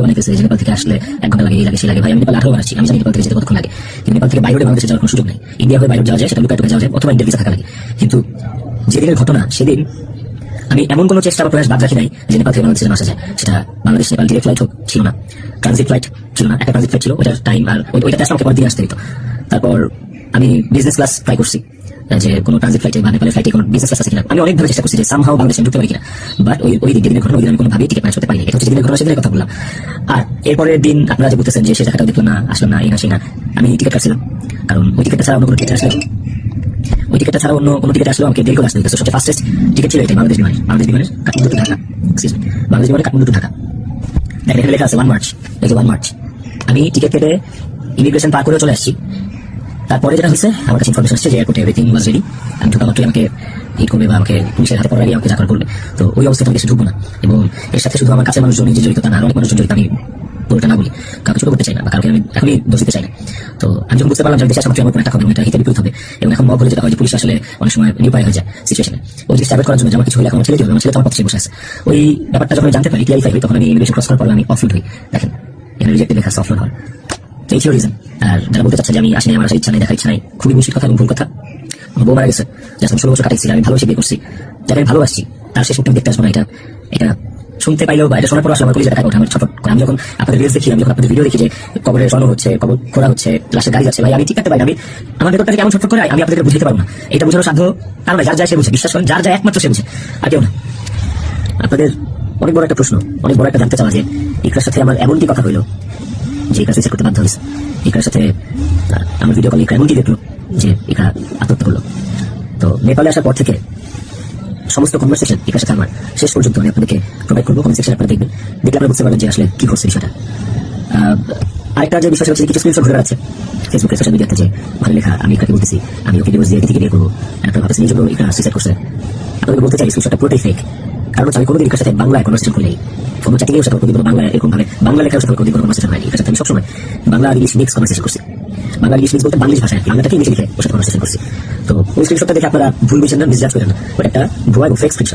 বানাইতেছে যে নেপাল থেকে আসলে 1 ঘন্টা লাগে, এই লাগে, সে লাগে। ভাই আমি নেপাল 18 বার আসছি, আমি জানি নেপাল থেকে যেতে কতক্ষণ লাগে। কিন্তু নেপাল থেকে বাইরে বাংলাদেশে যাওয়ার কোনো সুযোগ নেই। ইন্ডিয়া হয়ে বাইরে যাওয়া যায়, সেটা লুকায় টুকায় যাওয়া যায়, অথবা ইন্ডিয়া ভিসা থাকা লাগে। কিন্তু যেদিনের ঘটনা সেদিন আমি এমন কোনো চেষ্টা বা প্রয়াস বাদ রাখি নাই যে নেপাল থেকে বাংলাদেশে আসা যায়। সেটা বাংলাদেশ নেপাল ডিরেক্ট ফ্লাইট হোক, ছিল না, ট্রানজিট ফ্লাইট ছিল না, একটা ট্রানজিট ফ্লাইট ছিল, ওটার টাইম আর ওইটাতে আসলে আমাকে পরের দিন আসতে হতো। তারপর আমি বিজনেস ক্লাস ট্রাই করছি, যে কোনো ট্রানজিট ফ্লাইটে বা নেপালের ফ্লাইটে কোনো বিজনেস ক্লাস আছে কিনা। আমি অনেকভাবে চেষ্টা করছি যে সামহাও বাংলাদেশে ঢুকতে পারি কিনা, বাট ওই দিনের ঘটনা, ওই দিন আমি কোনোভাবেই টিকিট ম্যানেজ করতে পারিনি। এটা হচ্ছে যেদিনের ঘটনা সেদিনের কথা বললাম। আর এরপরের দিন আপনারা যে বলতেছেন যে সে টাকাটাও দেখলো না, আসলো না, এই না সেই না, আমি টিকিট কাটছিলাম, কারণ ওই টিকিটটা ছাড়া অন্য কোনো টিকিট আসলে অন্য কোনো টিকিট আসলেও আমাকে দেরি করে আসতে হতো। সবচেয়ে ফাস্টেস্ট টিকিট ছিল এটাই, বাংলাদেশ বিমানের কাঠমান্ডু টু ঢাকা, বাংলাদেশ বিমানের কাঠমান্ডু টু ঢাকা। দেখেন এখানে লেখা আছে 1 মার্চ, 1 মার্চ। আমি টিকিট কেটে ইমিগ্রেশন পার করে চলে আসছি। তারপরে যেটা হয়েছে, আমার কাছে ইনফরমেশন আসছে যে এয়ারপোর্টে এভরিথিং ওয়াজ রেডি। আমি ঢোকা মাত্রই আমাকে হিট করবে বা আমাকে পুলিশের হাতে পড়ার আগে আমাকে চাকর করবে। তো ওই অবস্থায় আমি দেশে ঢুকবো না। এবং এর সাথে শুধু আমার কাছে মানুষজন যে জড়িত তা না, অনেক মানুষজন জড়িত। আমি পুরোটা না বলি, কাউকে ছোট করতে চাই না বা কাউকে আমি এখনই দোষ দিতে চাই না। তো আমি যখন বুঝতে পারলাম যে দেশে আসা মাত্রই আমার কোনো একটা খবর, এটা হিতে বিপরীত হবে। এবং এখন মগ হলে যেটা হয় যে পুলিশ আসলে অনেক সময় নিউপায় হয়ে যায় সিচুয়েশনে। ওই জিনিসটা অ্যাভয়েড করার জন্য যে আমার কিছু হলে আমার ছেলে দিবে, আমার ছেলে তো আমার পক্ষে বসে আছে। ওই ব্যাপারটা যখন জানতে পারি, ক্লিয়ারিফাই হই, তখন আমি ইমিগ্রেশন ক্রস করার পর আমি অফলোড হই। দেখেন এখানে রিজেক্টেড লেখা আছে, অফলোড হওয়ার। তো এই ছিল রিজন। আর যারা বলতে চাচ্ছে যে আমি আসিনি, আমার আসার ইচ্ছা নেই, দেখার ইচ্ছা নাই, খুবই বুঝির কথা এবং ভুল কথা। আমার বউ মারা গেছে, যে 16 বছর কাটাইছি, আমি ভালোবেসে বিয়ে করছি, যাকে আমি ভালোবাসছি, তার শেষ মুখটা দেখতে আসবো না। এটা শুনতে পাইলেও বা এটা শোনার পর আসলে আমার কলিজাটা কাটা ওঠে, আমার ছটফট করে। আমি যখন আপনাদের রিলস দেখি, আমি যখন আপনাদের ভিডিও দেখি যে কবরের স্বর্ণ হচ্ছে, কবর খোঁড়া হচ্ছে, লাশের গাড়ি যাচ্ছে, ভাই আমি ঠিক করতে পারি না। আমার ভেতরটা থেকে এমন ছটফট করে, আমি আপনাদেরকে বুঝাতে পারবো না। এটা বোঝানোর সাধ্য কারণ যার যায় সে বুঝে, বিশ্বাস করেন, যার যায় একমাত্র সে বুঝে, আর কেউ না। আপনাদের অনেক বড় একটা প্রশ্ন, অনেক বড় একটা জানতে চাওয়া যে ইকরার সাথে আমার এমন কি কথা হইলো যে ইকরা সুইসাইড করতে বাধ্য হয়েছে। ইকরার সাথে আমার ভিডিও কলে ইকরা এমন কি দেখলো যে ইকরা আত্মহত্যা করলো। তো নেপালে আসার পর থেকে সমস্ত কনভারসেশন ইকরার সাথে আমার শেষ পর্যন্ত আমি আপনাদেরকে প্রোভাইড করবো, কমেন্ট সেকশনে আপনারা দেখবেন, দেখলে আপনারা বুঝতে পারবেন যে আসলে কি ঘটছে বিষয়টা। আরেকটা যে বিষয় হচ্ছে, কিছু স্ক্রিনশট ঘুরে বেড়াচ্ছে ফেসবুকে, সোশ্যাল মিডিয়াতে, যে ওখানে লেখা আমি ইকরাকে বলতেছি আমি ওকে ডিভোর্স দিয়ে থেকে বিয়ে করবো, আপনারা ভাবছেন এই জন্য ইকরা সুইসাইড করছে। আপনাদের বলতে চাই স্ক্রিনশটটা পুরোটাই ফেক। কারণ আমি কোনোদিন ইকরার সাথে বাংলায় কনভারসেশন করিনি, কোনো চ্যাটিং এর সাথে কোনোদিন বাংলায় এরকম ভাবে বাংলা লেখার সাথে কোনোদিন কোনো কনভারসেশন হয়নি। ইকরার সাথে আমি সবসময় বাংলা আর ইংলিশ মিক্স কনভারসেশন করছি। বাংলা ইংলিশ মিক্স বলতে বাংলিশ ভাষায় বাংলাটাকে ইংলিশ লিখে ওর সাথে কনভারসেশন করছি। তো ওই স্ক্রিনশটটা দেখে আপনারা ভুল বুঝছেন না, মিসজাজ করেন না, ওটা একটা ভুয়া এবং ফেক স্ক্রিনশট।